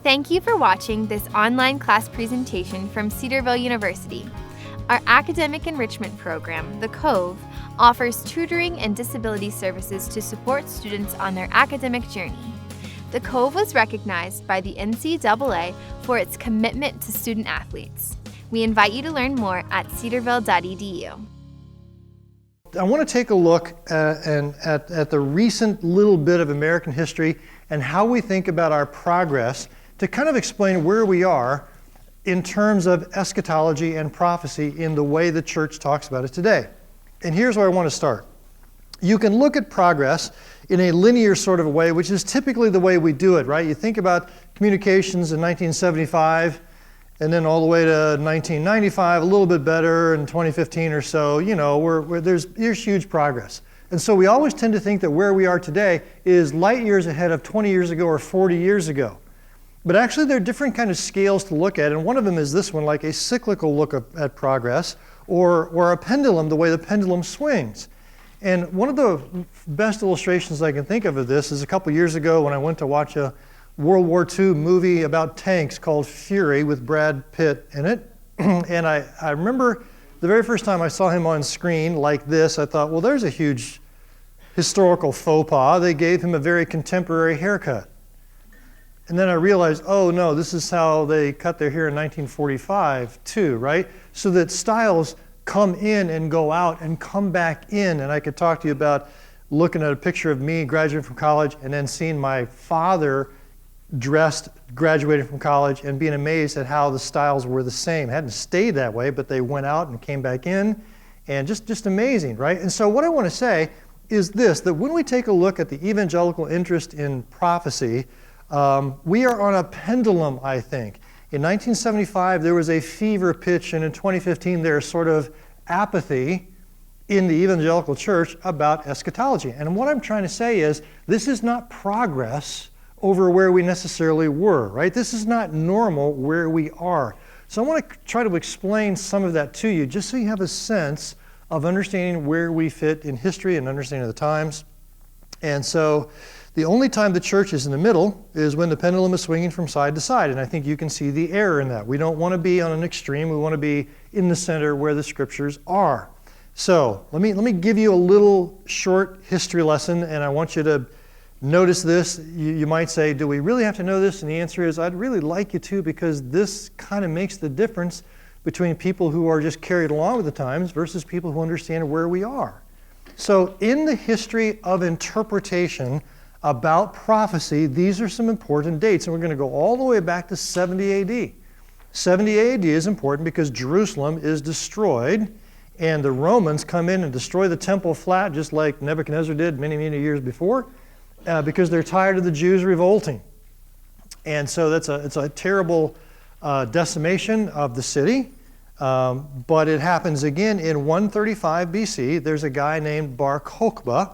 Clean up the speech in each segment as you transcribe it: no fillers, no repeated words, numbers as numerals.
Thank you for watching this online class presentation from Cedarville University. Our academic enrichment program, The Cove, offers tutoring and disability services to support students on their academic journey. The Cove was recognized by the NCAA for its commitment to student athletes. We invite you to learn more at cedarville.edu. I want to take a look at the recent little bit of American history and how we think about our progress to kind of explain where we are in terms of eschatology and prophecy in the way the church talks about it today. And here's where I want to start. You can look at progress in a linear sort of a way, which is typically the way we do it, right? You think about communications in 1975, and then all the way to 1995, a little bit better, in 2015 or so, there's huge progress. And so we always tend to think that where we are today is light years ahead of 20 years ago or 40 years ago. But actually there are different kind of scales to look at, and one of them is this one, like a cyclical look at progress, or a pendulum, the way the pendulum swings. And one of the best illustrations I can think of this is a couple years ago when I went to watch a World War II movie about tanks called Fury with Brad Pitt in it. And I remember the very first time I saw him on screen like this, I thought, well, there's a huge historical faux pas. They gave him a very contemporary haircut. And then I realized, oh no, this is how they cut their hair in 1945 too, right? So that styles come in and go out and come back in. And I could talk to you about looking at a picture of me graduating from college and then seeing my father dressed, graduating from college, and being amazed at how the styles were the same. It hadn't stayed that way, but they went out and came back in, and just amazing, right? And so what I want to say is this, that when we take a look at the evangelical interest in prophecy, we are on a pendulum, I think. In 1975, there was a fever pitch, and in 2015, there's sort of apathy in the evangelical church about eschatology. And what I'm trying to say is, this is not progress over where we necessarily were, right? This is not normal where we are. So I want to try to explain some of that to you, just so you have a sense of understanding where we fit in history and understanding the times. And so the only time the church is in the middle is when the pendulum is swinging from side to side. And I think you can see the error in that. We don't want to be on an extreme. We want to be in the center where the scriptures are. So let me give you a little short history lesson, and I want you to notice this. You might say, do we really have to know this? And the answer is, I'd really like you to, because this kind of makes the difference between people who are just carried along with the times versus people who understand where we are. So in the history of interpretation about prophecy, these are some important dates, and we're going to go all the way back to 70 AD. 70 AD is important because Jerusalem is destroyed, and the Romans come in and destroy the temple flat, just like Nebuchadnezzar did many, many years before, because they're tired of the Jews revolting. And so it's a terrible decimation of the city, but it happens again in 135 BC. There's a guy named Bar Kokhba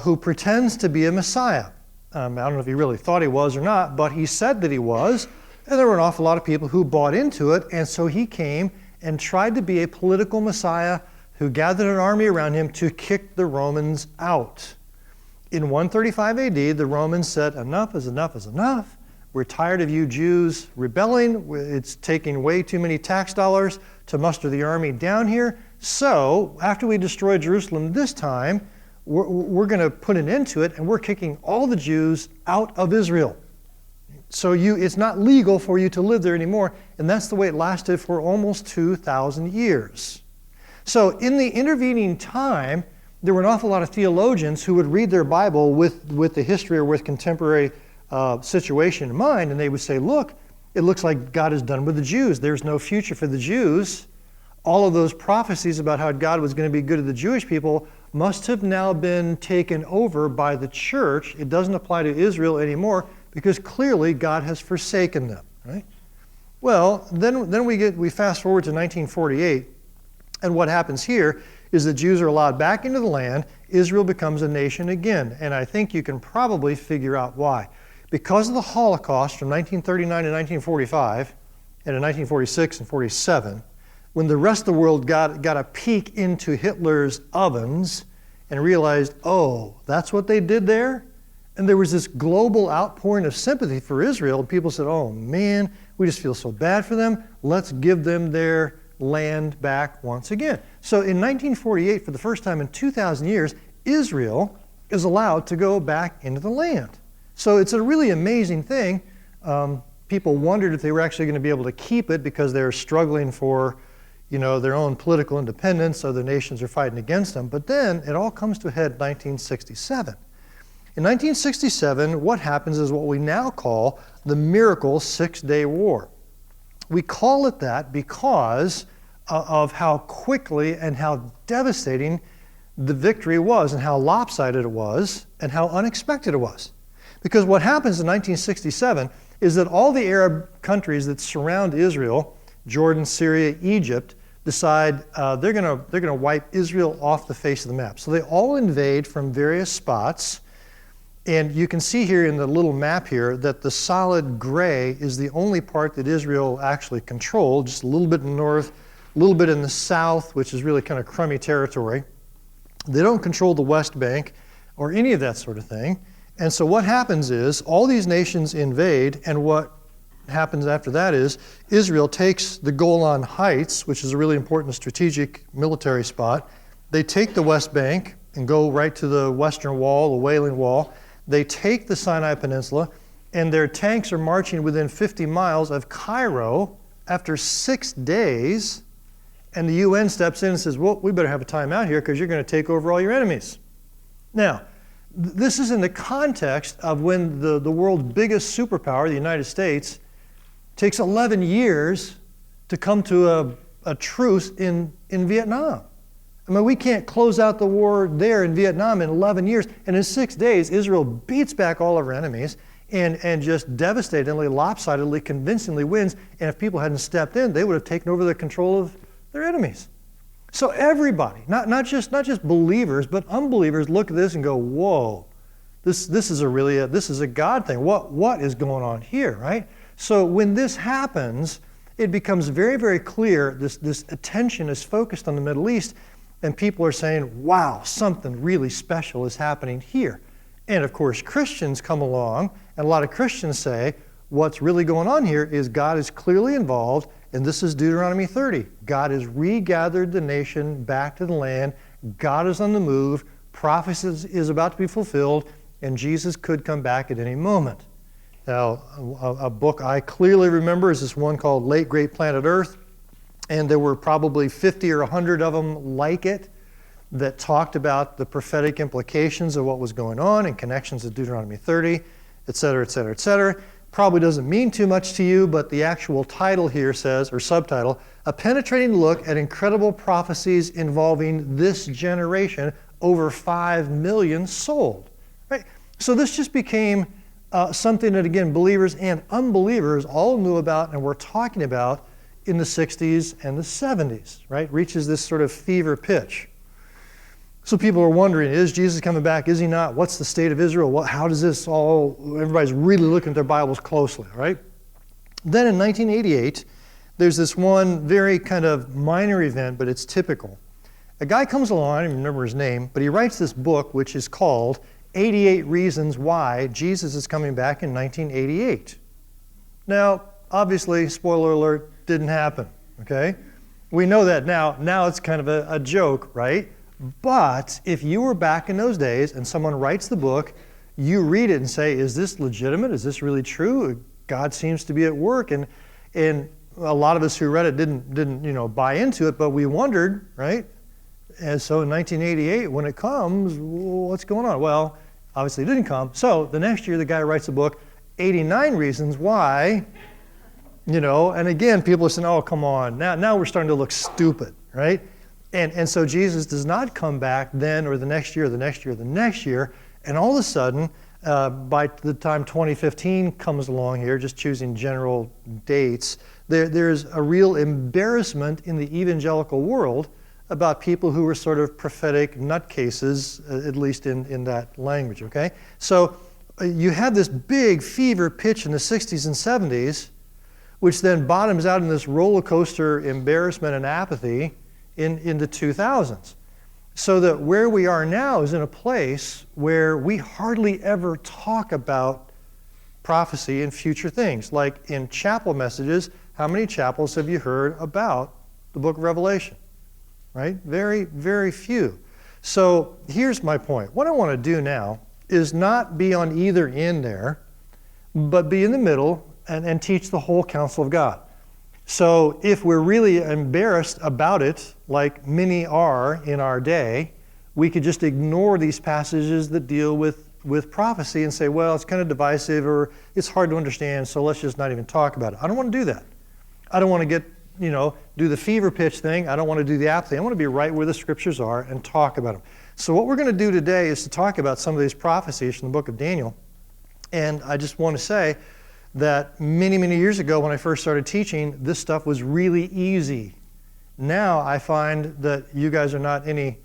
who pretends to be a Messiah. I don't know if he really thought he was or not, but he said that he was, and there were an awful lot of people who bought into it, and so he came and tried to be a political Messiah who gathered an army around him to kick the Romans out. In 135 AD, the Romans said, enough is enough is enough. We're tired of you Jews rebelling. It's taking way too many tax dollars to muster the army down here. So after we destroy Jerusalem this time, we're going to put an end to it, and we're kicking all the Jews out of Israel. So it's not legal for you to live there anymore, and that's the way it lasted for almost 2,000 years. So in the intervening time, there were an awful lot of theologians who would read their Bible with the history or with contemporary situation in mind, and they would say, look, it looks like God is done with the Jews. There's no future for the Jews. All of those prophecies about how God was going to be good to the Jewish people must have now been taken over by the church. It doesn't apply to Israel anymore because clearly God has forsaken them, right? Well, then we fast forward to 1948, and what happens here is the Jews are allowed back into the land. Israel becomes a nation again, and I think you can probably figure out why. Because of the Holocaust from 1939 to 1945, and in 1946 and 47, when the rest of the world got a peek into Hitler's ovens and realized, oh, that's what they did there? And there was this global outpouring of sympathy for Israel. And people said, oh man, we just feel so bad for them. Let's give them their land back once again. So in 1948, for the first time in 2,000 years, Israel is allowed to go back into the land. So it's a really amazing thing. People wondered if they were actually going to be able to keep it because they're struggling for, their own political independence. Other nations are fighting against them. But then it all comes to a head in 1967. In 1967, what happens is what we now call the Miracle Six-Day War. We call it that because of how quickly and how devastating the victory was and how lopsided it was and how unexpected it was. Because what happens in 1967 is that all the Arab countries that surround Israel, Jordan, Syria, Egypt, decide they're going to wipe Israel off the face of the map. So they all invade from various spots. And you can see here in the little map here that the solid gray is the only part that Israel actually controlled, just a little bit in the north, a little bit in the south, which is really kind of crummy territory. They don't control the West Bank or any of that sort of thing. And so what happens is all these nations invade, and what happens after that is Israel takes the Golan Heights, which is a really important strategic military spot. They take the West Bank and go right to the Western Wall, the Wailing Wall. They take the Sinai Peninsula, and their tanks are marching within 50 miles of Cairo after 6 days, and the UN steps in and says, well, we better have a timeout here because you're going to take over all your enemies. Now, this is in the context of when the world's biggest superpower, the United States, takes 11 years to come to a truce in Vietnam. I mean, we can't close out the war there in Vietnam in 11 years. And in 6 days, Israel beats back all of our enemies and just devastatingly, lopsidedly, convincingly wins. And if people hadn't stepped in, they would have taken over the control of their enemies. So everybody, not just believers, but unbelievers look at this and go, whoa, this is a God thing. What is going on here, right? So when this happens, it becomes very, very clear this attention is focused on the Middle East. And people are saying, wow, something really special is happening here. And of course, Christians come along, and a lot of Christians say, what's really going on here is God is clearly involved, and this is Deuteronomy 30. God has regathered the nation back to the land. God is on the move. Prophecy is about to be fulfilled, and Jesus could come back at any moment. Now, a book I clearly remember is this one called Late Great Planet Earth. And there were probably 50 or 100 of them like it that talked about the prophetic implications of what was going on and connections to Deuteronomy 30, et cetera, et cetera, et cetera. Probably doesn't mean too much to you, but the actual title here says, or subtitle, A Penetrating Look at Incredible Prophecies Involving This Generation, Over 5 Million Sold. Right? So this just became something that, again, believers and unbelievers all knew about and were talking about in the 60s and the 70s, right? Reaches this sort of fever pitch. So people are wondering, is Jesus coming back? Is he not? What's the state of Israel? How does this all, everybody's really looking at their Bibles closely, right? Then in 1988, there's this one very kind of minor event, but it's typical. A guy comes along, I don't even remember his name, but he writes this book which is called 88 Reasons Why Jesus is Coming Back in 1988. Now, obviously, spoiler alert, didn't happen, okay? We know that now. Now it's kind of a joke, right? But if you were back in those days and someone writes the book, you read it and say, is this legitimate? Is this really true? God seems to be at work. And a lot of us who read it didn't buy into it, but we wondered, right? And so in 1988, when it comes, what's going on? Well, obviously it didn't come. So the next year, the guy writes a book, 89 Reasons Why. And again, people are saying, oh, come on. Now we're starting to look stupid, right? And so Jesus does not come back then or the next year, the next year, the next year. And all of a sudden, by the time 2015 comes along here, just choosing general dates, there's a real embarrassment in the evangelical world about people who were sort of prophetic nutcases, at least in that language, okay? So you have this big fever pitch in the 60s and 70s, which then bottoms out in this roller coaster embarrassment and apathy in the 2000s. So that where we are now is in a place where we hardly ever talk about prophecy and future things. Like in chapel messages, how many chapels have you heard about the book of Revelation? Right? Very, very few. So here's my point. What I want to do now is not be on either end there, but be in the middle and teach the whole counsel of God. So if we're really embarrassed about it, like many are in our day, we could just ignore these passages that deal with prophecy and say, well, it's kind of divisive or it's hard to understand, so let's just not even talk about it. I don't want to do that. I don't want to get, do the fever pitch thing. I don't want to do the apathy. I want to be right where the scriptures are and talk about them. So what we're going to do today is to talk about some of these prophecies from the book of Daniel. And I just want to say that many, many years ago when I first started teaching, this stuff was really easy. Now I find that you guys are not any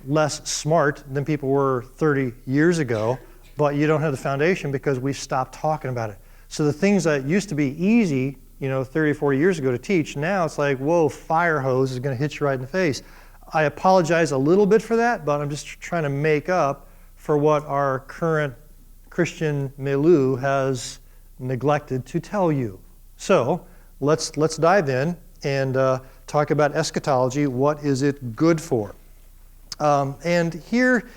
less smart than people were 30 years ago, but you don't have the foundation because we've stopped talking about it. So the things that used to be easy, 30 or 40 years ago to teach, now it's like, whoa, fire hose is going to hit you right in the face. I apologize a little bit for that, but I'm just trying to make up for what our current Christian milieu has neglected to tell you. So let's dive in and talk about eschatology. What is it good for? And here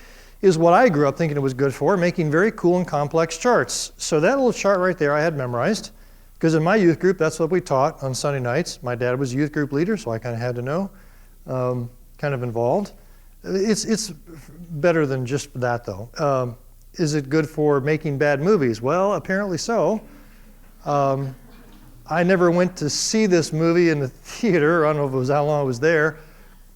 is what I grew up thinking it was good for, making very cool and complex charts. So that little chart right there I had memorized, because in my youth group, that's what we taught on Sunday nights. My dad was a youth group leader, so I kind of had to know, kind of involved. It's better than just that, though. Is it good for making bad movies? Well, apparently so. I never went to see this movie in the theater. I don't know if it was how long I was there.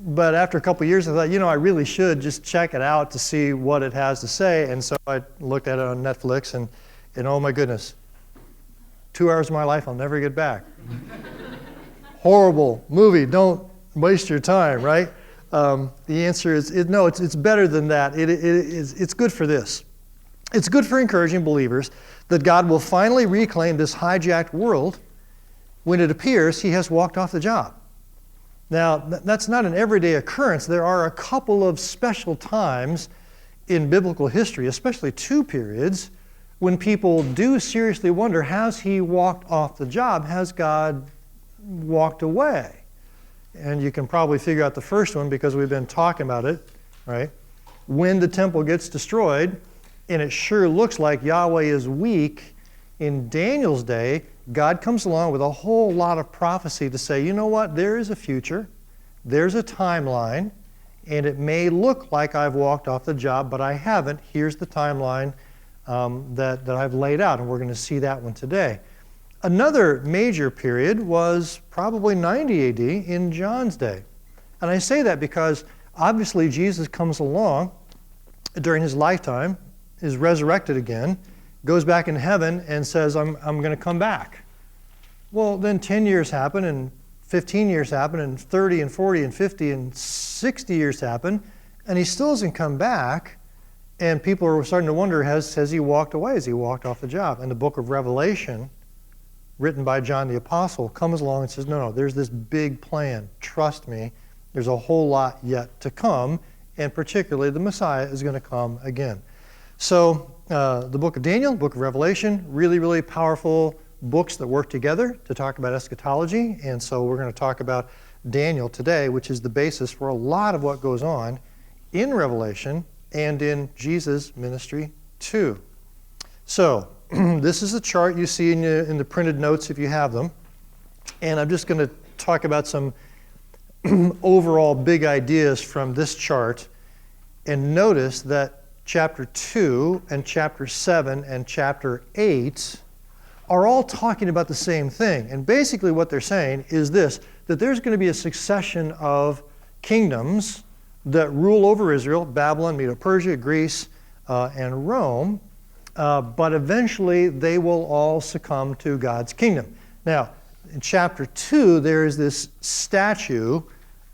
But after a couple of years, I thought, I really should just check it out to see what it has to say. And so I looked at it on Netflix, and oh my goodness, 2 hours of my life I'll never get back. Horrible movie. Don't waste your time, right? The answer is no. It's better than that. It's good for this. It's good for encouraging believers that God will finally reclaim this hijacked world when it appears He has walked off the job. Now, that's not an everyday occurrence. There are a couple of special times in biblical history, especially two periods, when people do seriously wonder, has He walked off the job? Has God walked away? And you can probably figure out the first one because we've been talking about it, right? When the temple gets destroyed, and it sure looks like Yahweh is weak, in Daniel's day, God comes along with a whole lot of prophecy to say, you know what, there is a future, there's a timeline, and it may look like I've walked off the job, but I haven't. Here's the timeline that I've laid out, and we're going to see that one today. Another major period was probably 90 AD in John's day. And I say that because obviously Jesus comes along during His lifetime, is resurrected again, goes back in heaven and says, I'm going to come back. Well, then 10 years happen, and 15 years happen, and 30 and 40 and 50 and 60 years happen, and He still hasn't come back, and people are starting to wonder, has He walked away? Has He walked off the job? And the book of Revelation, written by John the Apostle, comes along and says, no, there's this big plan. Trust me, there's a whole lot yet to come, and particularly the Messiah is going to come again. So the book of Daniel, the book of Revelation, really, really powerful books that work together to talk about eschatology. And so we're going to talk about Daniel today, which is the basis for a lot of what goes on in Revelation and in Jesus' ministry too. So this is the chart you see in the printed notes if you have them. And I'm just going to talk about some overall big ideas from this chart. And notice that chapter 2 and chapter 7 and chapter 8 are all talking about the same thing. And basically what they're saying is this, that there's going to be a succession of kingdoms that rule over Israel, Babylon, Medo-Persia, Greece, and Rome, but eventually they will all succumb to God's kingdom. Now, in chapter 2, there is this statue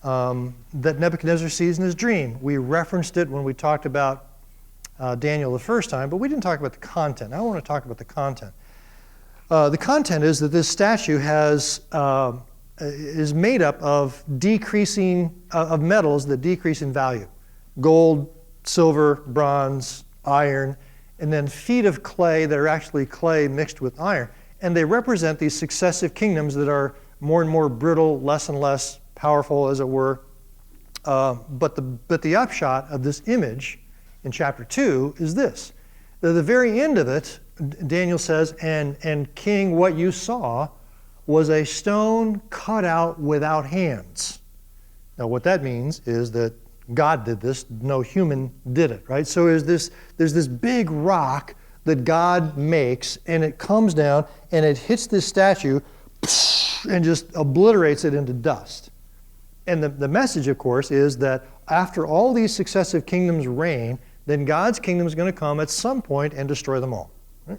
that Nebuchadnezzar sees in his dream. We referenced it when we talked about Daniel the first time, but we didn't talk about the content. I want to talk about the content. The content is that this statue is made up of decreasing of metals that decrease in value. gold, silver, bronze, iron, and then feet of clay that are actually clay mixed with iron. And they represent these successive kingdoms that are more and more brittle, less and less powerful, as it were. But the upshot of this image in chapter 2 is this. At the very end of it, Daniel says, and king, what you saw was a stone cut out without hands. Now what that means is that God did this, no human did it, right? So there's this big rock that God makes, and it comes down and it hits this statue and just obliterates it into dust. And the message, of course, is that after all these successive kingdoms reign, then God's kingdom is going to come at some point and destroy them all. Right?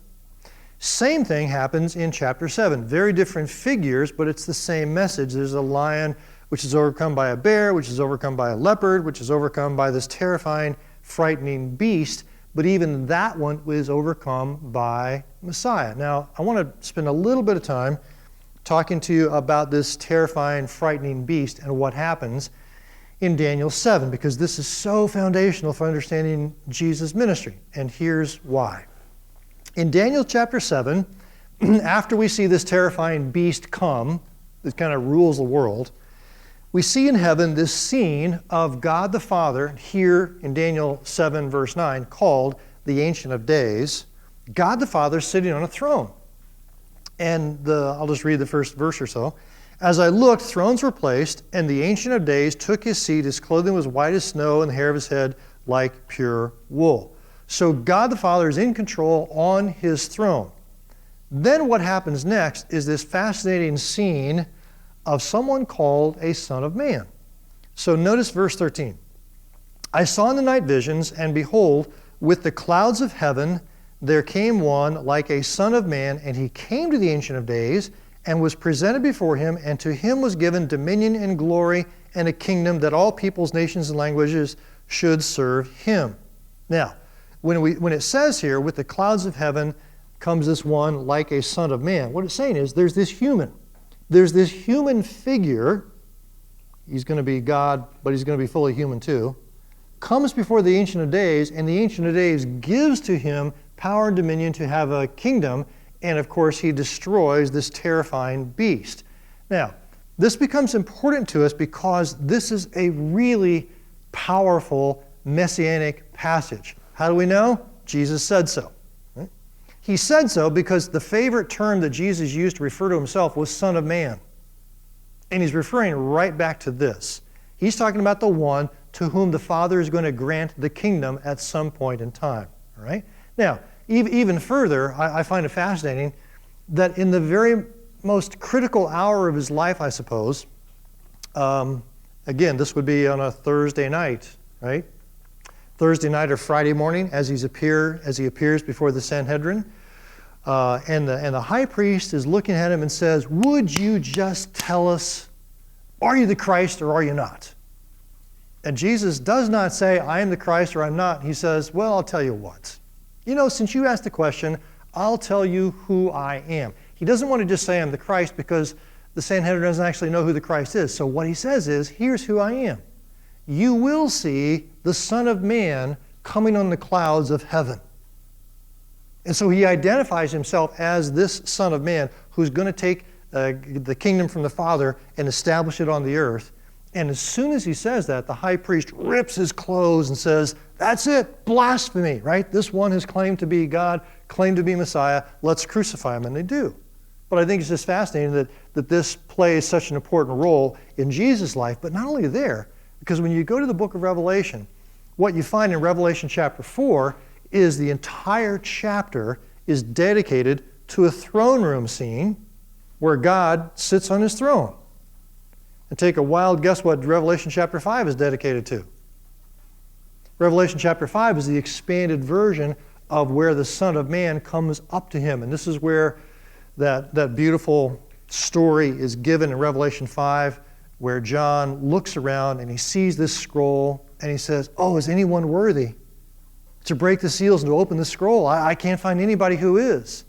Same thing happens in chapter 7. Very different figures, but it's the same message. There's a lion which is overcome by a bear, which is overcome by a leopard, which is overcome by this terrifying, frightening beast. But even that one is overcome by Messiah. Now, I want to spend a little bit of time talking to you about this terrifying, frightening beast and what happens in Daniel 7, because this is so foundational for understanding Jesus' ministry. And here's why. In Daniel chapter 7, after we see this terrifying beast come, that kind of rules the world, we see in heaven this scene of God the Father, here in Daniel 7, verse 9, called the Ancient of Days, God the Father sitting on a throne. And I'll just read the first verse or so. As I looked, thrones were placed, and the Ancient of Days took his seat. His clothing was white as snow, and the hair of his head like pure wool. So God the Father is in control on his throne. Then what happens next is this fascinating scene of someone called a Son of Man. So notice verse 13. I saw in the night visions, and behold, with the clouds of heaven there came one like a Son of Man, and he came to the Ancient of Days, and was presented before him, and to him was given dominion and glory and a kingdom that all peoples, nations, and languages should serve him. Now, when it says here, with the clouds of heaven comes this one like a Son of Man, what it's saying is there's this human figure, he's going to be God, but he's going to be fully human too, comes before the Ancient of Days, and the Ancient of Days gives to him power and dominion to have a kingdom, and of course he destroys this terrifying beast. Now, this becomes important to us because this is a really powerful messianic passage. How do we know? Jesus said so. Right? He said so because the favorite term that Jesus used to refer to himself was Son of Man. And he's referring right back to this. He's talking about the one to whom the Father is going to grant the kingdom at some point in time. All right? Now, even further, I find it fascinating that in the very most critical hour of his life, I suppose, again, this would be on a Thursday night, right? Thursday night or Friday morning as he appears before the Sanhedrin. And the high priest is looking at him and says, would you just tell us, are you the Christ or are you not? And Jesus does not say, I am the Christ or I'm not. He says, well, I'll tell you what. You know, since you asked the question, I'll tell you who I am. He doesn't want to just say I'm the Christ because the Sanhedrin doesn't actually know who the Christ is. So what he says is, here's who I am. You will see the Son of Man coming on the clouds of heaven. And so he identifies himself as this Son of Man who's going to take the kingdom from the Father and establish it on the earth. And as soon as he says that, the high priest rips his clothes and says, that's it, blasphemy, right? This one has claimed to be God, claimed to be Messiah, let's crucify him, and they do. But I think it's just fascinating that this plays such an important role in Jesus' life, but not only there, because when you go to the book of Revelation, what you find in Revelation chapter 4 is the entire chapter is dedicated to a throne room scene where God sits on his throne. And take a wild guess what Revelation chapter 5 is dedicated to. Revelation chapter 5 is the expanded version of where the Son of Man comes up to him. And this is where that beautiful story is given in Revelation 5, where John looks around and he sees this scroll and he says, oh, is anyone worthy to break the seals and to open the scroll? I can't find anybody who is.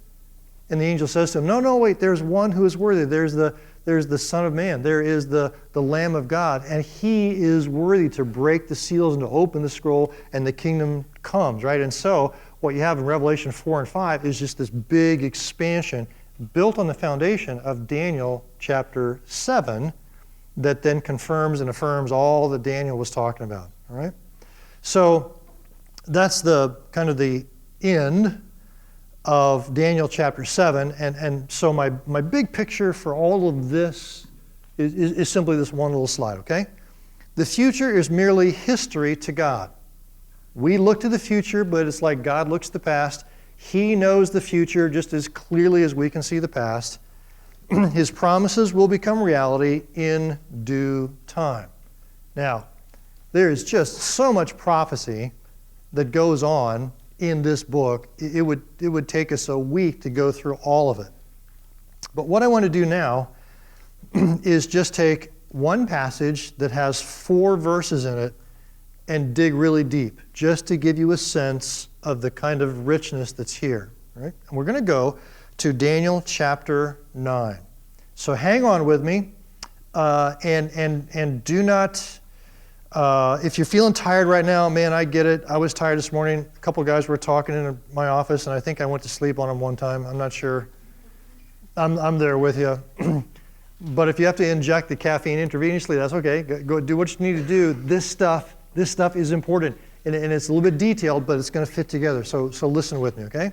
And the angel says to him, no, wait, there's one who is worthy. There's the there's the Son of Man, there is the Lamb of God, and he is worthy to break the seals and to open the scroll, and the kingdom comes, right? And so what you have in Revelation 4 and 5 is just this big expansion built on the foundation of Daniel chapter 7 that then confirms and affirms all that Daniel was talking about, all right? So that's the kind of the end of Daniel chapter 7, and so my big picture for all of this is simply this one little slide, okay? The future is merely history to God. We look to the future, but it's like God looks to the past. He knows the future just as clearly as we can see the past. His promises will become reality in due time. Now, there is just so much prophecy that goes on in this book. It would take us a week to go through all of it. But what I want to do now is just take one passage that has 4 verses in it and dig really deep, just to give you a sense of the kind of richness that's here. Right? And we're going to go to Daniel chapter 9. So hang on with me, and do not. If you're feeling tired right now, man, I get it. I was tired this morning. A couple of guys were talking in my office, and I think I went to sleep on them one time. I'm not sure. I'm there with you. But if you have to inject the caffeine intravenously, that's okay. Go do what you need to do. This stuff is important, and it's a little bit detailed, but it's going to fit together. So listen with me, okay?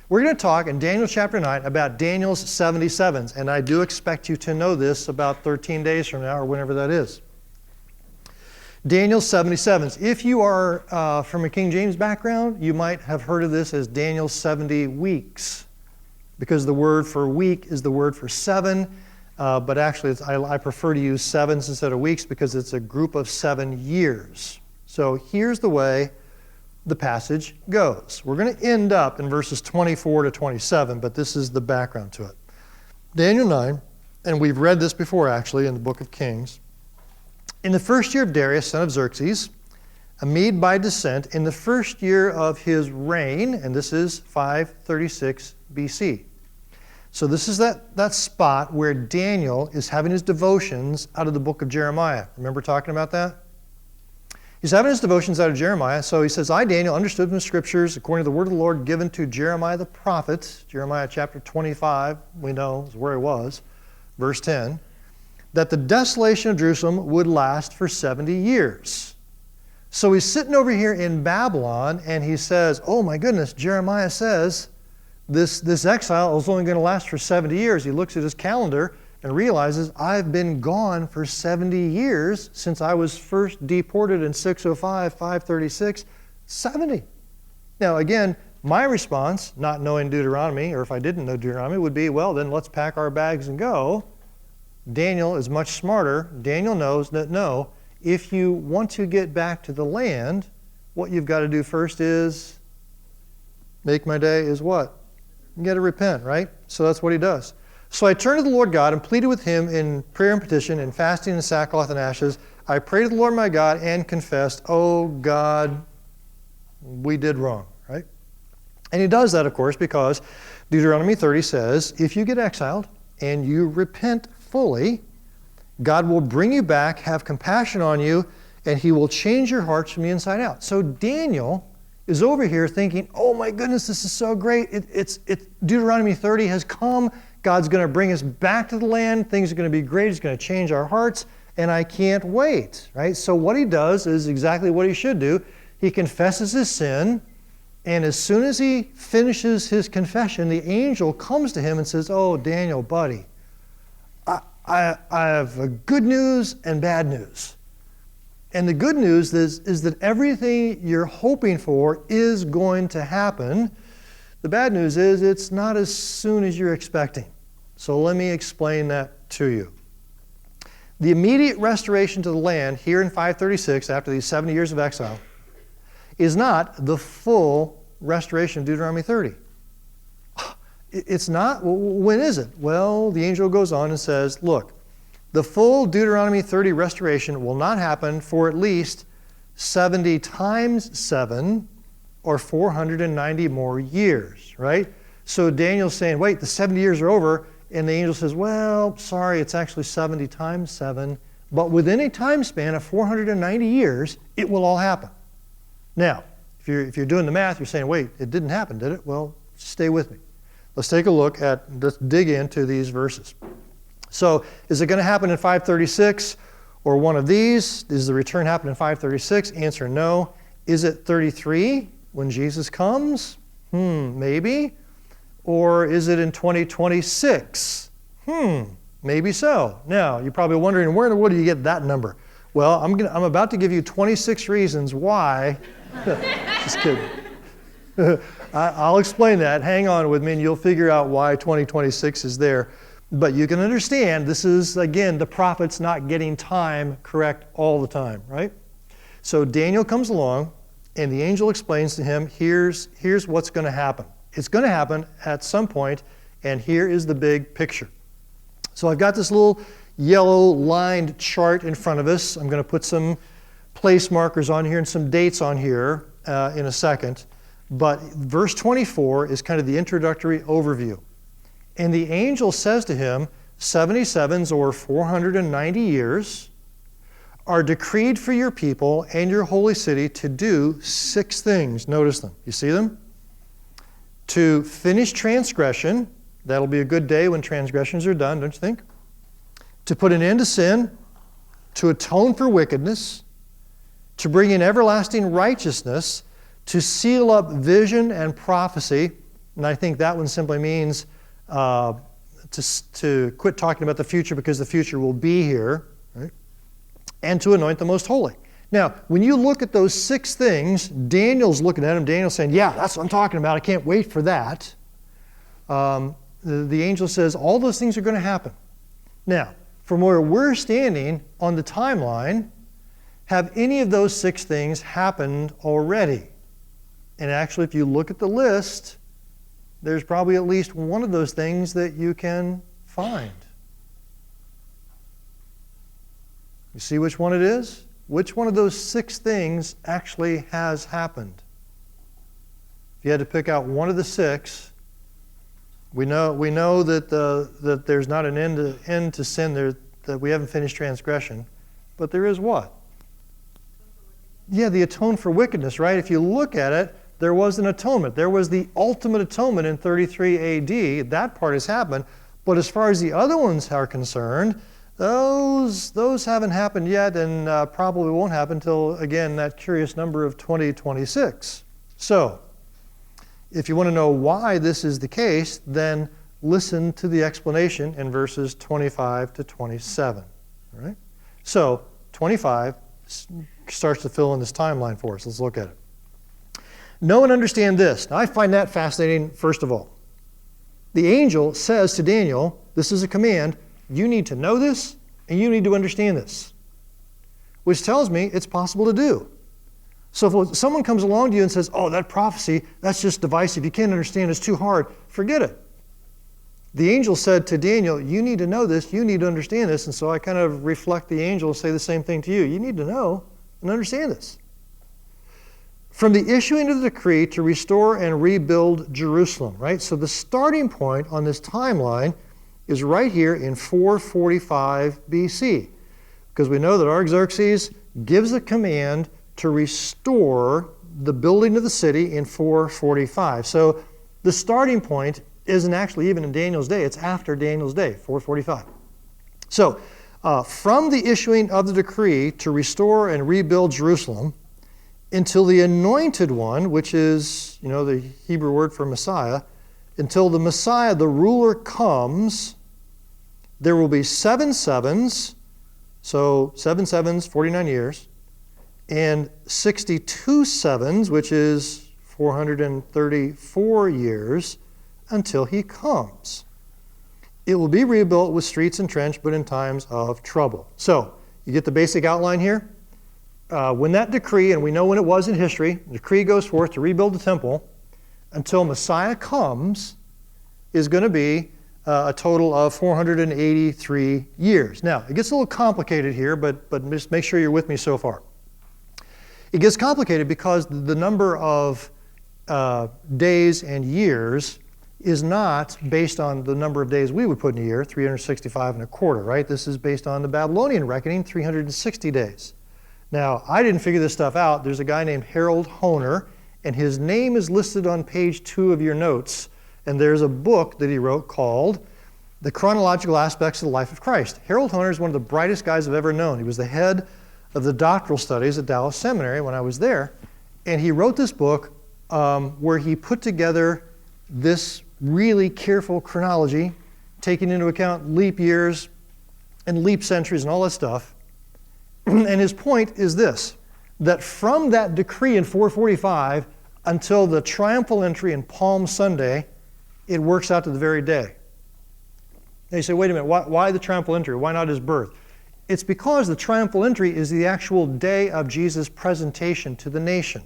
We're going to talk in Daniel chapter 9 about Daniel's 77s, and I do expect you to know this about 13 days from now or whenever that is. Daniel's 77s. If you are from a King James background, you might have heard of this as Daniel's 70 weeks, because the word for week is the word for 7, but actually I prefer to use 7s instead of weeks because it's a group of 7 years. So here's the way the passage goes. We're going to end up in verses 24 to 27, but this is the background to it. Daniel 9, and we've read this before actually in the book of Kings. In the first year of Darius, son of Xerxes, a Mede by descent, in the first year of his reign, and this is 536 BC. So this is that spot where Daniel is having his devotions out of the book of Jeremiah. Remember talking about that? He's having his devotions out of Jeremiah, so he says, I, Daniel, understood from the scriptures, according to the word of the Lord given to Jeremiah the prophet, Jeremiah chapter 25, we know is where he was, verse 10, that the desolation of Jerusalem would last for 70 years. So he's sitting over here in Babylon, and he says, oh my goodness, Jeremiah says this exile is only going to last for 70 years. He looks at his calendar and realizes, I've been gone for 70 years since I was first deported in 605, 536, 70. Now again, my response, not knowing Deuteronomy, or if I didn't know Deuteronomy, would be, well, then let's pack our bags and go. Daniel is much smarter. Daniel knows that no, if you want to get back to the land, what you've got to do first is make my day is what? You got to repent, right? So that's what he does. So I turned to the Lord God and pleaded with him in prayer and petition, in fasting and sackcloth and ashes. I prayed to the Lord my God and confessed, oh God, we did wrong, right? And he does that, of course, because Deuteronomy 30 says, if you get exiled and you repent fully, God will bring you back, have compassion on you, and he will change your hearts from the inside out. So Daniel is over here thinking, oh my goodness, this is so great. Deuteronomy 30 has come. God's going to bring us back to the land. Things are going to be great. He's going to change our hearts, and I can't wait, right? So what he does is exactly what he should do. He confesses his sin, and as soon as he finishes his confession, the angel comes to him and says, oh, Daniel, buddy, I have good news and bad news. And the good news is that everything you're hoping for is going to happen. The bad news is it's not as soon as you're expecting. So let me explain that to you. The immediate restoration to the land here in 536, after these 70 years of exile, is not the full restoration of Deuteronomy 30. It's not? When is it? Well, the angel goes on and says, look, the full Deuteronomy 30 restoration will not happen for at least 70 times 7 or 490 more years, right? So Daniel's saying, wait, the 70 years are over. And the angel says, well, sorry, it's actually 70 times 7. But within a time span of 490 years, it will all happen. Now, if you're doing the math, you're saying, wait, it didn't happen, did it? Well, stay with me. Let's take a look let's dig into these verses. So, is it going to happen in 536 or one of these? Does the return happen in 536? Answer, no. Is it 33 when Jesus comes? Maybe. Or is it in 2026? Maybe so. Now, you're probably wondering, where in the world do you get that number? Well, I'm about to give you 26 reasons why. Just kidding. I'll explain that. Hang on with me and you'll figure out why 2026 is there. But you can understand this is, again, the prophet's not getting time correct all the time, right? So Daniel comes along and the angel explains to him, here's what's going to happen. It's going to happen at some point, and here is the big picture. So I've got this little yellow lined chart in front of us. I'm going to put some place markers on here and some dates on here in a second. But verse 24 is kind of the introductory overview. And the angel says to him, 77s or 490 years are decreed for your people and your holy city to do 6 things. Notice them. You see them? To finish transgression. That'll be a good day when transgressions are done, don't you think? To put an end to sin. To atone for wickedness. To bring in everlasting righteousness. To seal up vision and prophecy. And I think that one simply means to quit talking about the future because the future will be here. Right? And to anoint the most holy. Now, when you look at those 6 things, Daniel's looking at them. Daniel's saying, yeah, that's what I'm talking about. I can't wait for that. The angel says, all those things are going to happen. Now, from where we're standing on the timeline, have any of those 6 things happened already? And actually, if you look at the list, there's probably at least one of those things that you can find. You see which one it is? Which one of those 6 things actually has happened? If you had to pick out one of the 6, we know that there's not an end to sin there, that we haven't finished transgression, but there is what? Yeah, the atone for wickedness, right? If you look at it, there was an atonement. There was the ultimate atonement in 33 AD. That part has happened. But as far as the other ones are concerned, those haven't happened yet and probably won't happen until, again, that curious number of 2026. So, if you want to know why this is the case, then listen to the explanation in verses 25 to 27. All right? So, 25 starts to fill in this timeline for us. Let's look at it. Know and understand this. Now, I find that fascinating, first of all. The angel says to Daniel, this is a command, you need to know this and you need to understand this, which tells me it's possible to do. So if someone comes along to you and says, oh, that prophecy, that's just divisive, you can't understand, it's too hard, forget it. The angel said to Daniel, you need to know this, you need to understand this, and so I kind of reflect the angel and say the same thing to you. You need to know and understand this. From the issuing of the decree to restore and rebuild Jerusalem, right? So the starting point on this timeline is right here in 445 BC, because we know that Artaxerxes gives a command to restore the building of the city in 445. So the starting point isn't actually even in Daniel's day, it's after Daniel's day, 445. So from the issuing of the decree to restore and rebuild Jerusalem until the anointed one, which is, the Hebrew word for Messiah, until the Messiah, the ruler, comes, there will be 7 sevens, so 7 sevens, 49 years, and 62 sevens, which is 434 years, until he comes. It will be rebuilt with streets and trench, but in times of trouble. So, you get the basic outline here? When that decree, and we know when it was in history, the decree goes forth to rebuild the temple, until Messiah comes, is going to be a total of 483 years. Now, it gets a little complicated here, but just make sure you're with me so far. It gets complicated because the number of days and years is not based on the number of days we would put in a year, 365 and a quarter, right? This is based on the Babylonian reckoning, 360 days. Now, I didn't figure this stuff out. There's a guy named Harold Hoehner, and his name is listed on page 2 of your notes. And there's a book that he wrote called The Chronological Aspects of the Life of Christ. Harold Hoehner is one of the brightest guys I've ever known. He was the head of the doctoral studies at Dallas Seminary when I was there. And he wrote this book where he put together this really careful chronology, taking into account leap years and leap centuries and all that stuff. And his point is this, that from that decree in 445 until the triumphal entry in Palm Sunday, it works out to the very day. Now you say, wait a minute, why the triumphal entry? Why not his birth? It's because the triumphal entry is the actual day of Jesus' presentation to the nation.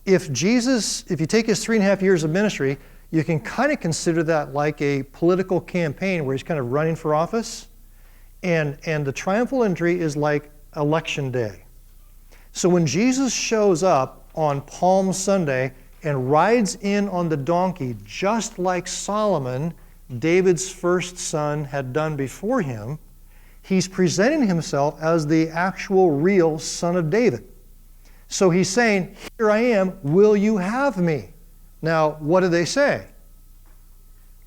If you take his 3.5 years of ministry, you can kind of consider that like a political campaign where he's kind of running for office. And the triumphal entry is like election day. So when Jesus shows up on Palm Sunday and rides in on the donkey, just like Solomon, David's first son, had done before him, he's presenting himself as the actual real son of David. So he's saying, here I am, will you have me? Now, what do they say?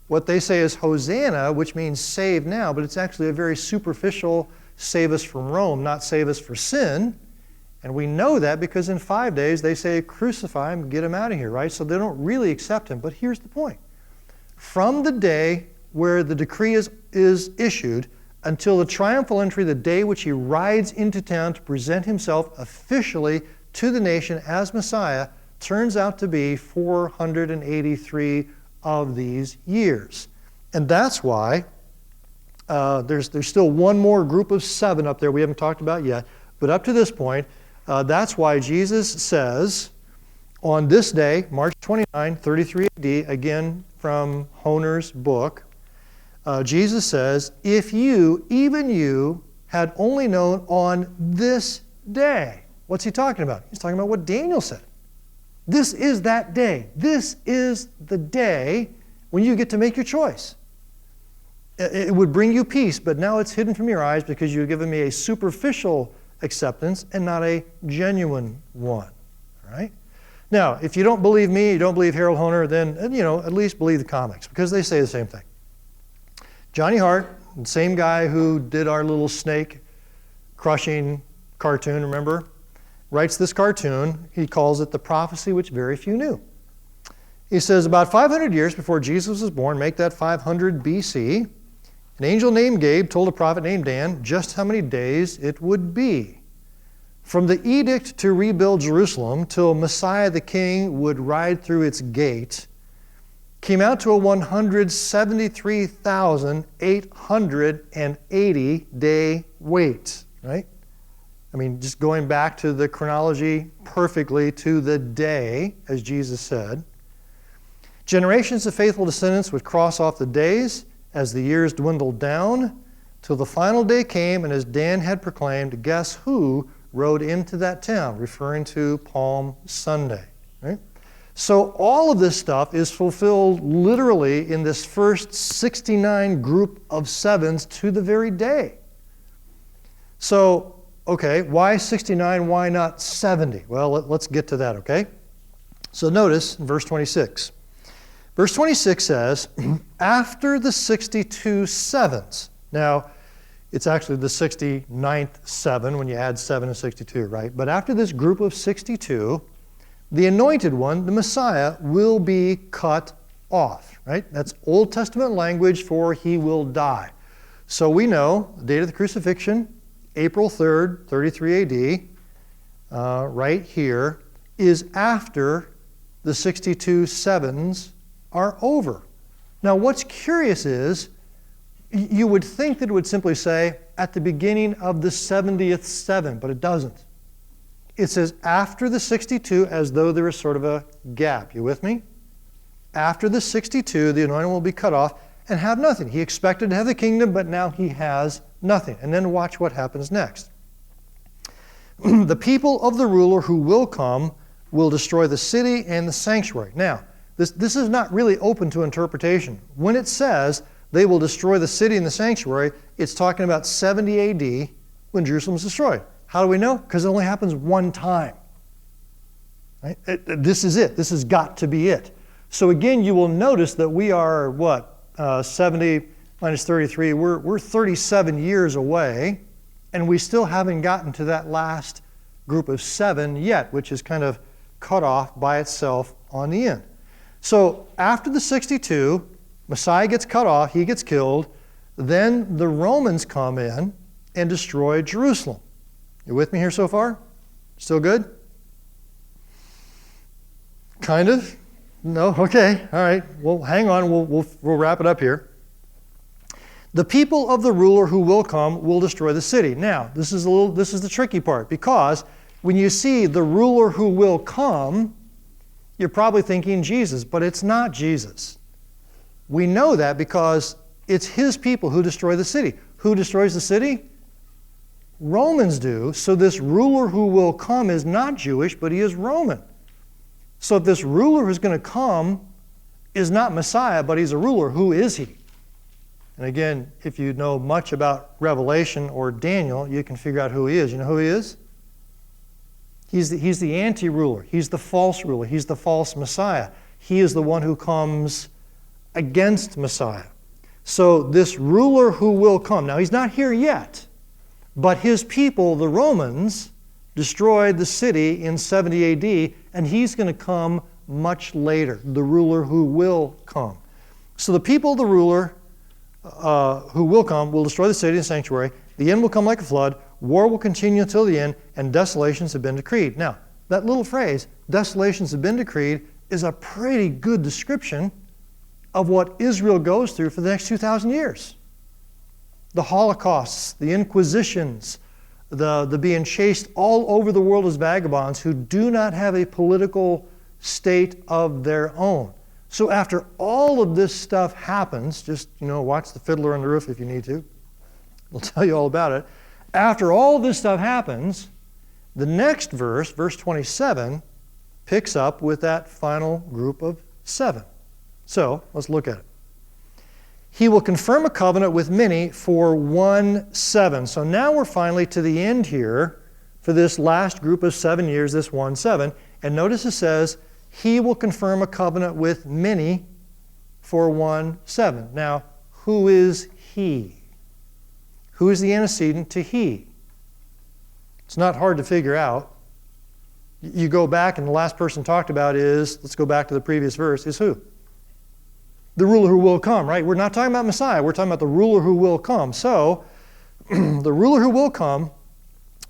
What they say is Hosanna, which means save now, but it's actually a very superficial save us from Rome, not save us for sin. And we know that because in 5 days they say crucify him, get him out of here, right? So they don't really accept him. But here's the point. From the day where the decree is issued until the triumphal entry, the day which he rides into town to present himself officially to the nation as Messiah, turns out to be 483 of these years. And that's why there's still one more group of 7 up there we haven't talked about yet. But up to this point, that's why Jesus says, on this day, March 29, 33 AD, again from Hoehner's book, Jesus says, if you, even you, had only known on this day. What's he talking about? He's talking about what Daniel said. This is that day. This is the day when you get to make your choice. It would bring you peace, but now it's hidden from your eyes because you've given me a superficial acceptance and not a genuine one. All right? Now, if you don't believe me, you don't believe Harold Hoehner, then at least believe the comics because they say the same thing. Johnny Hart, the same guy who did our little snake crushing cartoon, remember? Writes this cartoon. He calls it The Prophecy Which Very Few Knew. He says, about 500 years before Jesus was born, make that 500 BC, an angel named Gabe told a prophet named Dan just how many days it would be. From the edict to rebuild Jerusalem till Messiah the King would ride through its gate, came out to a 173,880 day wait, right? I mean, just going back to the chronology perfectly to the day, as Jesus said. Generations of faithful descendants would cross off the days as the years dwindled down till the final day came, and as Dan had proclaimed, guess who rode into that town, referring to Palm Sunday, right? So all of this stuff is fulfilled literally in this first 69 group of 7s to the very day. So, okay, why 69? Why not 70? Well, let's get to that, okay? So notice in verse 26. Verse 26 says, after the 62 sevens. Now, it's actually the 69th 7 when you add 7 and 62, right? But after this group of 62, the anointed one, the Messiah, will be cut off, right? That's Old Testament language for he will die. So we know the date of the crucifixion, April 3rd, 33 AD, right here, is after the 62 sevens are over. Now what's curious is, you would think that it would simply say, at the beginning of the 70th 7, but it doesn't. It says after the 62 as though there is sort of a gap. You with me? After the 62, the anointed will be cut off and have nothing. He expected to have the kingdom, but now he has nothing. And then watch what happens next. The people of the ruler who will come will destroy the city and the sanctuary. Now, the This is not really open to interpretation. When it says they will destroy the city and the sanctuary, it's talking about 70 AD when Jerusalem is destroyed. How do we know? Because it only happens one time. Right? This is it. This has got to be it. So again, you will notice that we are, 70 minus 33, we're 37 years away, and we still haven't gotten to that last group of 7 yet, which is kind of cut off by itself on the end. So after the 62, Messiah gets cut off, he gets killed, then the Romans come in and destroy Jerusalem. You with me here so far? Still good? Kind of? No? Okay. All right. Well, hang on. We'll wrap it up here. The people of the ruler who will come will destroy the city. Now, this is the tricky part, because when you see the ruler who will come, you're probably thinking Jesus, but it's not Jesus. We know that because it's his people who destroy the city. Who destroys the city? Romans do. So this ruler who will come is not Jewish, but he is Roman. So if this ruler who's going to come is not Messiah, but he's a ruler, who is he? And again, if you know much about Revelation or Daniel, you can figure out who he is. You know who he is? He's the anti-ruler. He's the false ruler. He's the false Messiah. He is the one who comes against Messiah. So this ruler who will come, now he's not here yet, but his people, the Romans, destroyed the city in 70 AD, and he's going to come much later, the ruler who will come. So the people of the ruler who will come will destroy the city and sanctuary. The end will come like a flood. War will continue until the end, and desolations have been decreed. Now, that little phrase, desolations have been decreed, is a pretty good description of what Israel goes through for the next 2,000 years. The Holocausts, the Inquisitions, the being chased all over the world as vagabonds who do not have a political state of their own. So after all of this stuff happens, just, watch The Fiddler on the Roof if you need to. We'll tell you all about it. After all this stuff happens, the next verse, verse 27, picks up with that final group of 7. So let's look at it. He will confirm a covenant with many for 1/7. So now we're finally to the end here for this last group of 7 years, this 1/7. And notice it says, he will confirm a covenant with many for 1/7. Now, who is he? Who is the antecedent to he? It's not hard to figure out. You go back, and the last person talked about is, let's go back to the previous verse, is who? The ruler who will come, right? We're not talking about Messiah. We're talking about the ruler who will come. So, the ruler who will come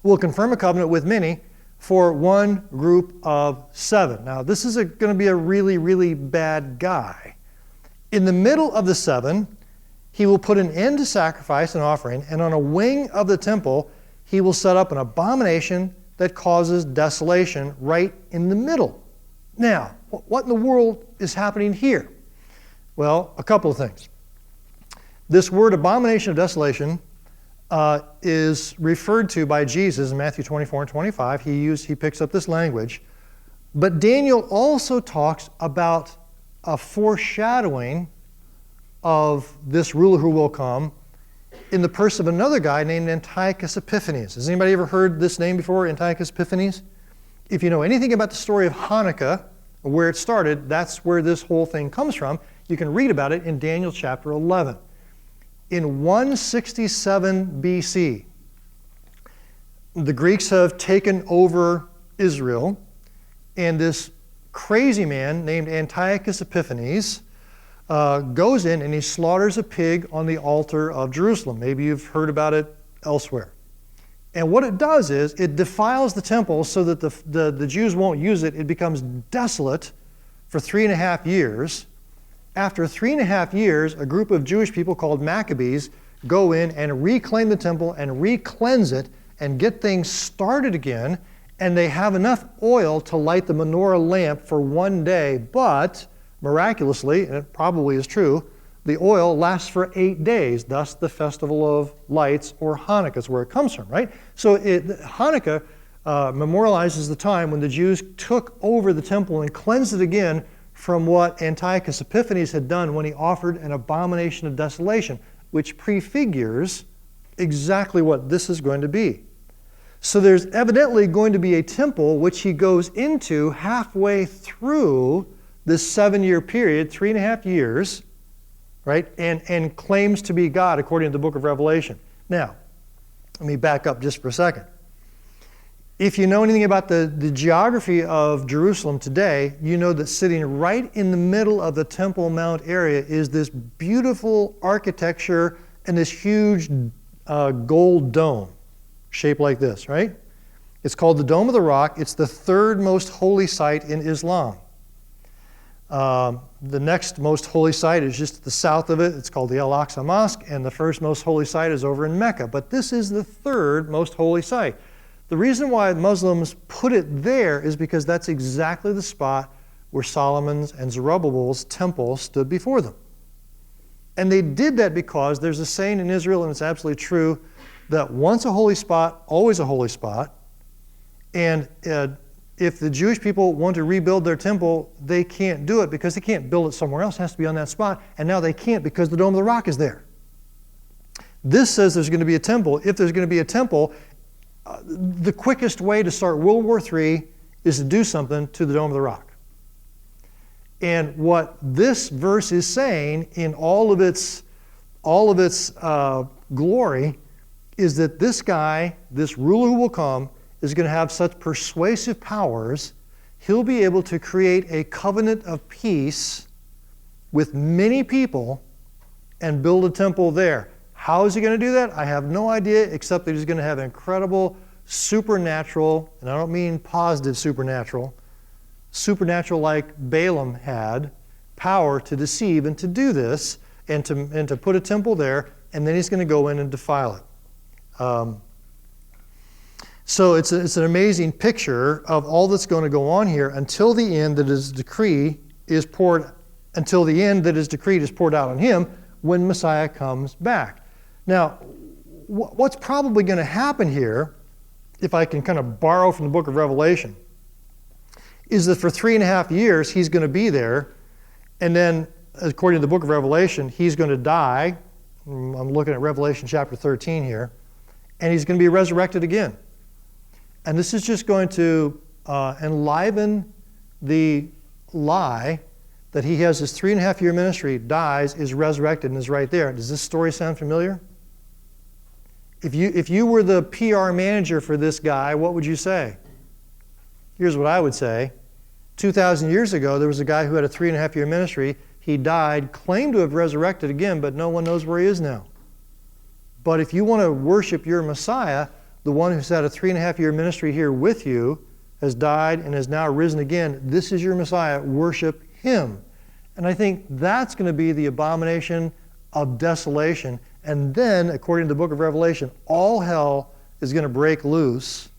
will confirm a covenant with many for one group of 7. Now, this is going to be a really, really bad guy. In the middle of the 7, he will put an end to sacrifice and offering, and on a wing of the temple, he will set up an abomination that causes desolation right in the middle. Now, what in the world is happening here? Well, a couple of things. This word abomination of desolation is referred to by Jesus in Matthew 24 and 25. He picks up this language. But Daniel also talks about a foreshadowing of this ruler who will come in the person of another guy named Antiochus Epiphanes. Has anybody ever heard this name before, Antiochus Epiphanes? If you know anything about the story of Hanukkah, where it started, that's where this whole thing comes from. You can read about it in Daniel chapter 11. In 167 BC, the Greeks have taken over Israel, and this crazy man named Antiochus Epiphanes goes in and he slaughters a pig on the altar of Jerusalem. Maybe you've heard about it elsewhere. And what it does is it defiles the temple so that the Jews won't use it. It becomes desolate for 3.5 years. After 3.5 years, a group of Jewish people called Maccabees go in and reclaim the temple and re-cleanse it and get things started again, and they have enough oil to light the menorah lamp for 1 day, but miraculously, and it probably is true, the oil lasts for 8 days, thus the Festival of Lights, or Hanukkah is where it comes from, right? So Hanukkah memorializes the time when the Jews took over the temple and cleansed it again from what Antiochus Epiphanes had done when he offered an abomination of desolation, which prefigures exactly what this is going to be. So there's evidently going to be a temple which he goes into halfway through this 7-year period, 3.5 years, right, and claims to be God according to the book of Revelation. Now, let me back up just for a second. If you know anything about the geography of Jerusalem today, you know that sitting right in the middle of the Temple Mount area is this beautiful architecture and this huge gold dome shaped like this, right? It's called the Dome of the Rock. It's the third most holy site in Islam. The next most holy site is just to the south of it. It's called the Al-Aqsa Mosque, and the first most holy site is over in Mecca. But this is the third most holy site. The reason why Muslims put it there is because that's exactly the spot where Solomon's and Zerubbabel's temple stood before them. And they did that because there's a saying in Israel, and it's absolutely true, that once a holy spot, always a holy spot. And if the Jewish people want to rebuild their temple, they can't do it because they can't build it somewhere else. It has to be on that spot. And now they can't because the Dome of the Rock is there. This says there's going to be a temple. If there's going to be a temple, the quickest way to start World War III is to do something to the Dome of the Rock. And what this verse is saying in all of its glory is that this guy, this ruler who will come, is going to have such persuasive powers, he'll be able to create a covenant of peace with many people and build a temple there. How is he going to do that? I have no idea, except that he's going to have incredible supernatural, and I don't mean positive supernatural like Balaam had, power to deceive and to do this and to put a temple there, and then he's going to go in and defile it. So it's an amazing picture of all that's going to go on here until the end that his decree is poured, until the end that is decreed is poured out on him when Messiah comes back. Now, what's probably going to happen here, if I can kind of borrow from the book of Revelation, is that for 3.5 years he's going to be there, and then according to the book of Revelation, he's going to die. I'm looking at Revelation chapter 13 here, and he's going to be resurrected again. And this is just going to enliven the lie that he has this 3.5-year ministry, dies, is resurrected, and is right there. Does this story sound familiar? If you were the PR manager for this guy, what would you say? Here's what I would say. 2,000 years ago, there was a guy who had a 3.5-year ministry. He died, claimed to have resurrected again, but no one knows where he is now. But if you want to worship your Messiah, the one who's had a 3.5-year ministry here with you, has died and has now risen again, this is your Messiah, worship him. And I think that's going to be the abomination of desolation. And then, according to the book of Revelation, all hell is going to break loose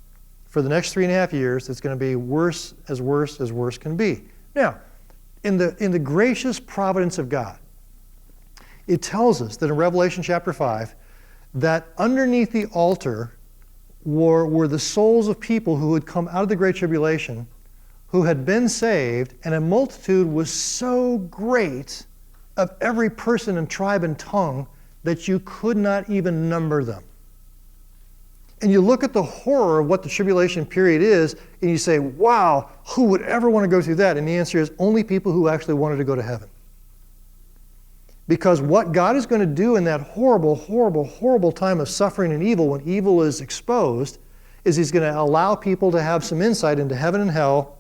for the next 3.5 years. It's going to be worse as worse can be. Now, in the gracious providence of God, it tells us that in Revelation chapter 5, that underneath the altar were the souls of people who had come out of the Great Tribulation, who had been saved, and a multitude was so great of every person and tribe and tongue that you could not even number them. And you look at the horror of what the tribulation period is, and you say, wow, who would ever want to go through that? And the answer is only people who actually wanted to go to heaven. Because what God is going to do in that horrible, horrible, horrible time of suffering and evil, when evil is exposed, is he's going to allow people to have some insight into heaven and hell,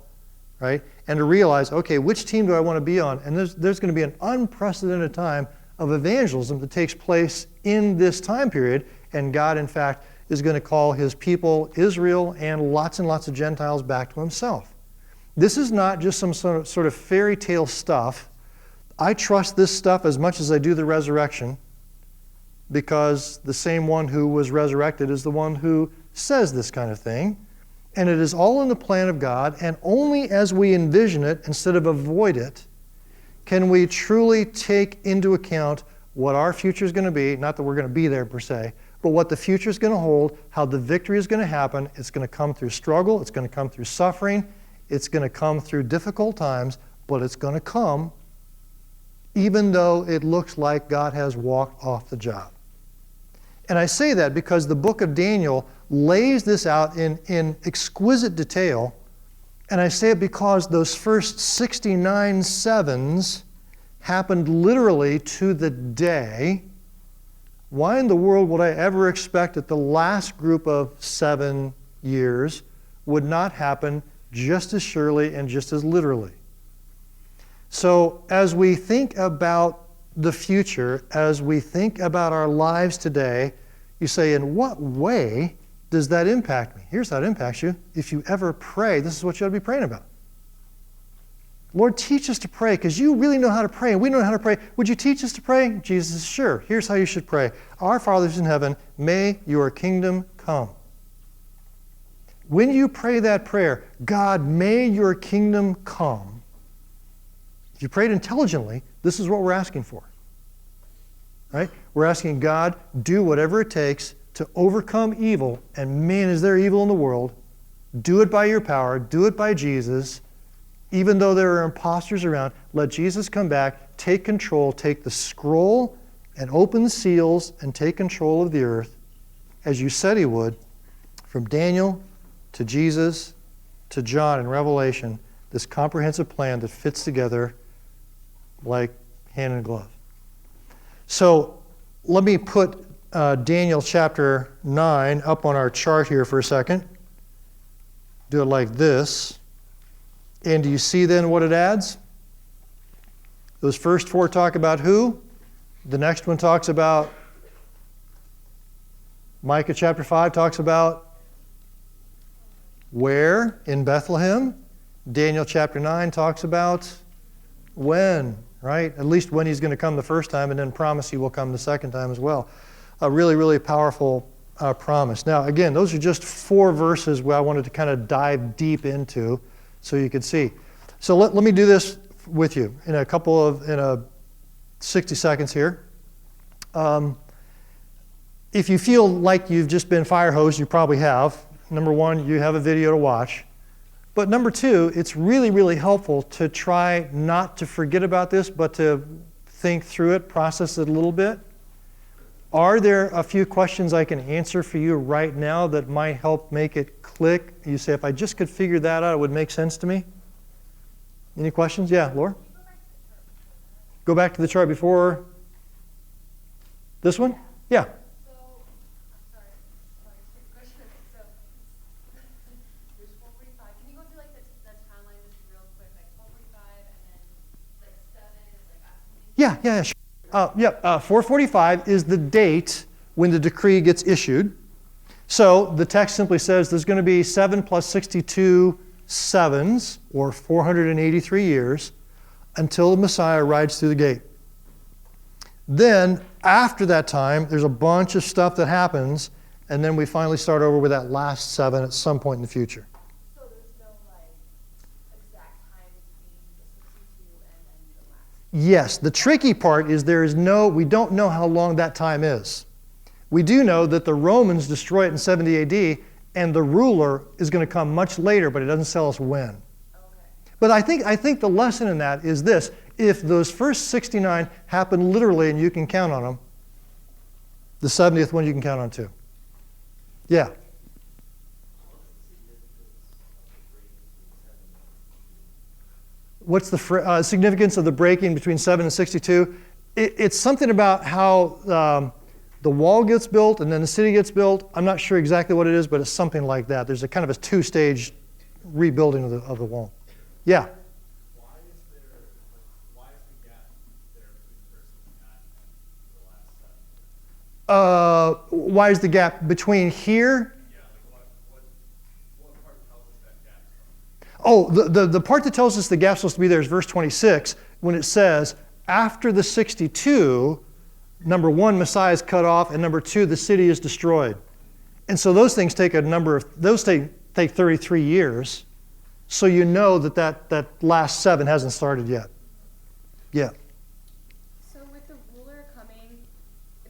right? And to realize, okay, which team do I want to be on? And there's going to be an unprecedented time of evangelism that takes place in this time period. And God, in fact, is going to call his people, Israel, and lots of Gentiles back to himself. This is not just some sort of fairy tale stuff. I trust this stuff as much as I do the resurrection, because the same one who was resurrected is the one who says this kind of thing. And it is all in the plan of God, and only as we envision it instead of avoid it can we truly take into account what our future is going to be. Not that we're going to be there per se, but what the future is going to hold, how the victory is going to happen. It's going to come through struggle. It's going to come through suffering. It's going to come through difficult times. but it's going to come even though it looks like God has walked off the job. And I say that because the book of Daniel lays this out in exquisite detail. And I say it because those first 69 sevens happened literally to the day. Why in the world would I ever expect that the last group of 7 years would not happen just as surely and just as literally? So as we think about the future, as we think about our lives today, you say, in what way does that impact me? Here's how it impacts you. If you ever pray, this is what you ought to be praying about. Lord, teach us to pray, because you really know how to pray, and we know how to pray. Would you teach us to pray? Jesus says, sure. Here's how you should pray. Our Father who's in heaven, may your kingdom come. When you pray that prayer, God, may your kingdom come, if you prayed intelligently, this is what we're asking for. Right? We're asking God, do whatever it takes to overcome evil, and man, is there evil in the world. Do it by your power, do it by Jesus. Even though there are imposters around, let Jesus come back, take control, take the scroll and open the seals and take control of the earth, as you said he would, from Daniel to Jesus to John in Revelation, this comprehensive plan that fits together like hand in glove. So let me put Daniel chapter 9 up on our chart here for a second. Do it like this. And do you see then what it adds? Those first 4 talk about who? The next one talks about, Micah chapter 5 talks about where? In Bethlehem. Daniel chapter 9 talks about when, right? At least when he's going to come the first time, and then promise he will come the second time as well. A really, really powerful promise. Now, again, those are just 4 verses where I wanted to kind of dive deep into so you could see. So let me do this with you in a 60 seconds here. If you feel like you've just been fire hosed, you probably have. Number 1, you have a video to watch. But number 2, it's really, really helpful to try not to forget about this, but to think through it, process it a little bit. Are there a few questions I can answer for you right now that might help make it click? You say, if I just could figure that out, it would make sense to me. Any questions? Yeah, Laura? Go back to the chart before this one? Yeah. Yeah, sure. 445 is the date when the decree gets issued. So the text simply says there's going to be 7 plus 62 sevens, or 483 years, until the Messiah rides through the gate. Then, after that time, there's a bunch of stuff that happens, and then we finally start over with that last 7 at some point in the future. So there's no exact time between the 62 and then the last? Yes, the tricky part is we don't know how long that time is. We do know that the Romans destroy it in 70 AD, and the ruler is going to come much later, but it doesn't tell us when. Okay. But I think the lesson in that is this: if those first 69 happen literally and you can count on them, the 70th one you can count on too. Yeah. What's the significance of the breaking between 7 and 62? It's something about how the wall gets built and then the city gets built. I'm not sure exactly what it is, but it's something like that. There's a kind of a 2-stage rebuilding of the wall. Yeah? Why is the gap there between the first 69 and the last 7? Why is the gap between here? Yeah, what part tells us that gap is from? Oh, the part that tells us the gap's supposed to be there is verse 26, when it says, after the 62, number 1, Messiah is cut off, and number 2, the city is destroyed. And so those things take take 33 years, so you know that last 7 hasn't started yet. Yeah. So with the ruler coming,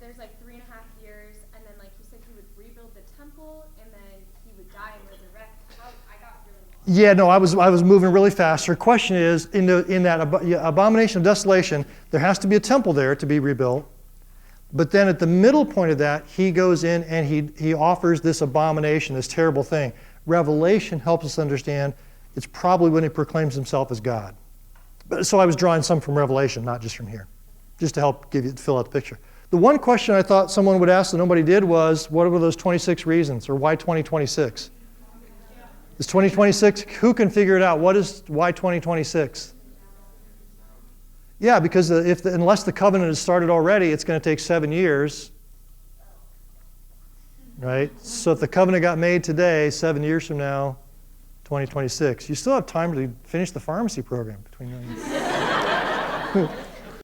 there's 3.5 years, and then you said he would rebuild the temple, and then he would die and resurrect. I got really Yeah, no, I was moving really fast. Her question is, in that abomination of desolation, there has to be a temple there to be rebuilt. But then at the middle point of that, he goes in and he offers this abomination, this terrible thing. Revelation helps us understand it's probably when he proclaims himself as God. So I was drawing some from Revelation, not just from here, just to help fill out the picture. The one question I thought someone would ask that nobody did was, what were those 26 reasons, or why 2026? Is 2026, who can figure it out? Why 2026? Yeah, because unless the covenant has started already, it's going to take 7 years. Right? So if the covenant got made today, 7 years from now, 2026, you still have time to finish the pharmacy program between now and then.